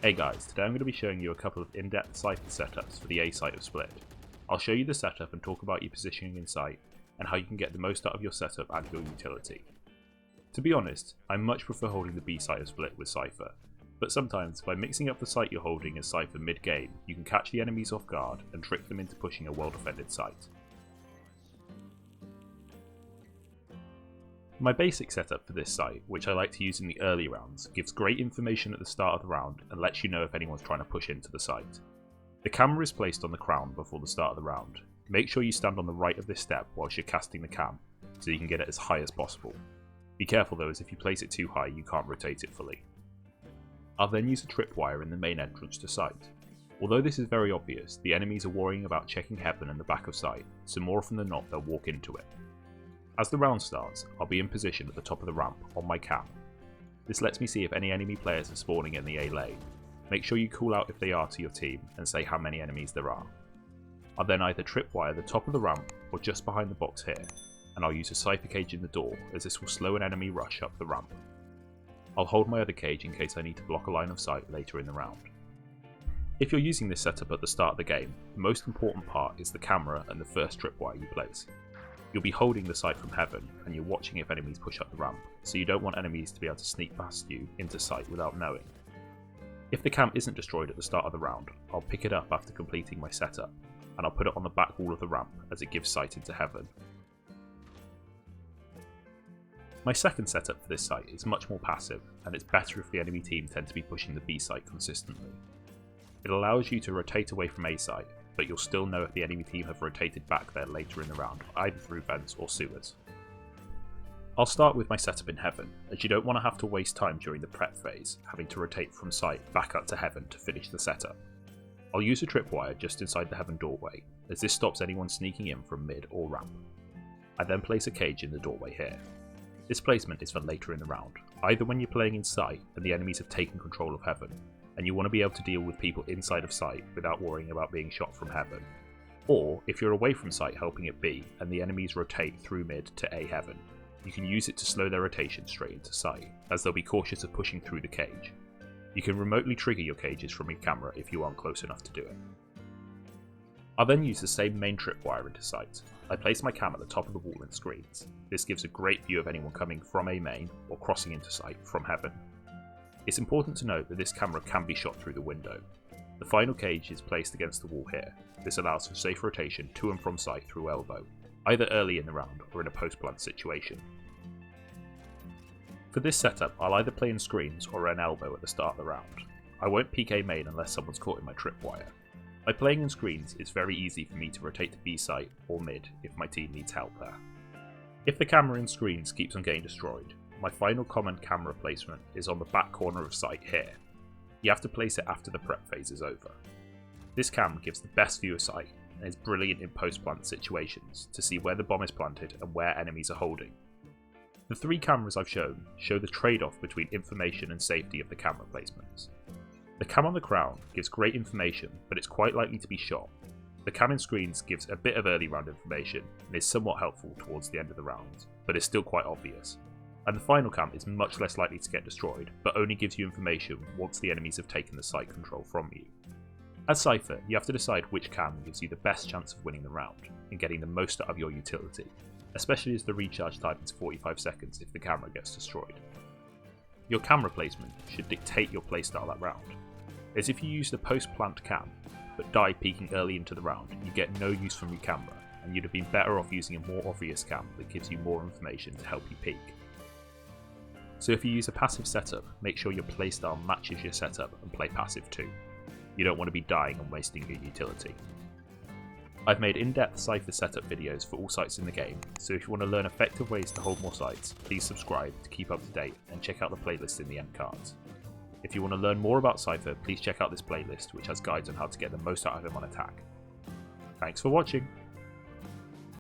Hey guys, today I'm going to be showing you a couple of in-depth Cypher setups for the A site of Split. I'll show you the setup and talk about your positioning in site, and how you can get the most out of your setup and your utility. To be honest, I much prefer holding the B site of Split with Cypher, but sometimes by mixing up the site you're holding as Cypher mid-game, you can catch the enemies off guard and trick them into pushing a well-defended site. My basic setup for this site, which I like to use in the early rounds, gives great information at the start of the round and lets you know if anyone's trying to push into the site. The camera is placed on the crown before the start of the round. Make sure you stand on the right of this step whilst you're casting the cam, so you can get it as high as possible. Be careful though, as if you place it too high you can't rotate it fully. I'll then use a tripwire in the main entrance to site. Although this is very obvious, the enemies are worrying about checking heaven and the back of site, so more often than not they'll walk into it. As the round starts, I'll be in position at the top of the ramp on my cam. This lets me see if any enemy players are spawning in the A lane. Make sure you call out if they are to your team and say how many enemies there are. I'll then either tripwire the top of the ramp or just behind the box here, and I'll use a Cypher cage in the door as this will slow an enemy rush up the ramp. I'll hold my other cage in case I need to block a line of sight later in the round. If you're using this setup at the start of the game, the most important part is the camera and the first tripwire you place. You'll be holding the site from heaven, and you're watching if enemies push up the ramp, so you don't want enemies to be able to sneak past you into sight without knowing. If the cam isn't destroyed at the start of the round, I'll pick it up after completing my setup, and I'll put it on the back wall of the ramp as it gives sight into heaven. My second setup for this site is much more passive, and it's better if the enemy team tend to be pushing the B site consistently. It allows you to rotate away from A site, but you'll still know if the enemy team have rotated back there later in the round, either through vents or sewers. I'll start with my setup in heaven, as you don't want to have to waste time during the prep phase, having to rotate from site back up to heaven to finish the setup. I'll use a tripwire just inside the heaven doorway, as this stops anyone sneaking in from mid or ramp. I then place a cage in the doorway here. This placement is for later in the round, either when you're playing in sight and the enemies have taken control of heaven, and you want to be able to deal with people inside of sight without worrying about being shot from heaven, or if you're away from sight helping it B and the enemies rotate through mid to A heaven, you can use it to slow their rotation straight into sight, as they'll be cautious of pushing through the cage. You can remotely trigger your cages from your camera if you aren't close enough to do it. I'll then use the same main tripwire into sight. I place my cam at the top of the wall in screens. This gives a great view of anyone coming from A main or crossing into sight from heaven. It's important to note that this camera can be shot through the window. The final cage is placed against the wall here. This allows for safe rotation to and from sight through elbow, either early in the round or in a post-plant situation. For this setup, I'll either play in screens or an elbow at the start of the round. I won't peek A main unless someone's caught in my tripwire. By playing in screens, it's very easy for me to rotate to B site or mid if my team needs help there. If the camera in screens keeps on getting destroyed, my final common camera placement is on the back corner of sight here. You have to place it after the prep phase is over. This cam gives the best view of sight and is brilliant in post-plant situations to see where the bomb is planted and where enemies are holding. The three cameras I've shown show the trade-off between information and safety of the camera placements. The cam on the crown gives great information, but it's quite likely to be shot. The cam in screens gives a bit of early round information and is somewhat helpful towards the end of the round, but is still quite obvious. And the final cam is much less likely to get destroyed, but only gives you information once the enemies have taken the site control from you. As Cypher, you have to decide which cam gives you the best chance of winning the round and getting the most out of your utility, especially as the recharge time is 45 seconds if the camera gets destroyed. Your camera placement should dictate your playstyle that round, as if you use the post-plant cam but die peeking early into the round, you get no use from your camera, and you'd have been better off using a more obvious cam that gives you more information to help you peek. So if you use a passive setup, make sure your playstyle matches your setup and play passive too. You don't want to be dying and wasting your utility. I've made in-depth Cypher setup videos for all sites in the game, so if you want to learn effective ways to hold more sites, please subscribe to keep up to date and check out the playlist in the end cards. If you want to learn more about Cypher, please check out this playlist which has guides on how to get the most out of him on attack. Thanks for watching!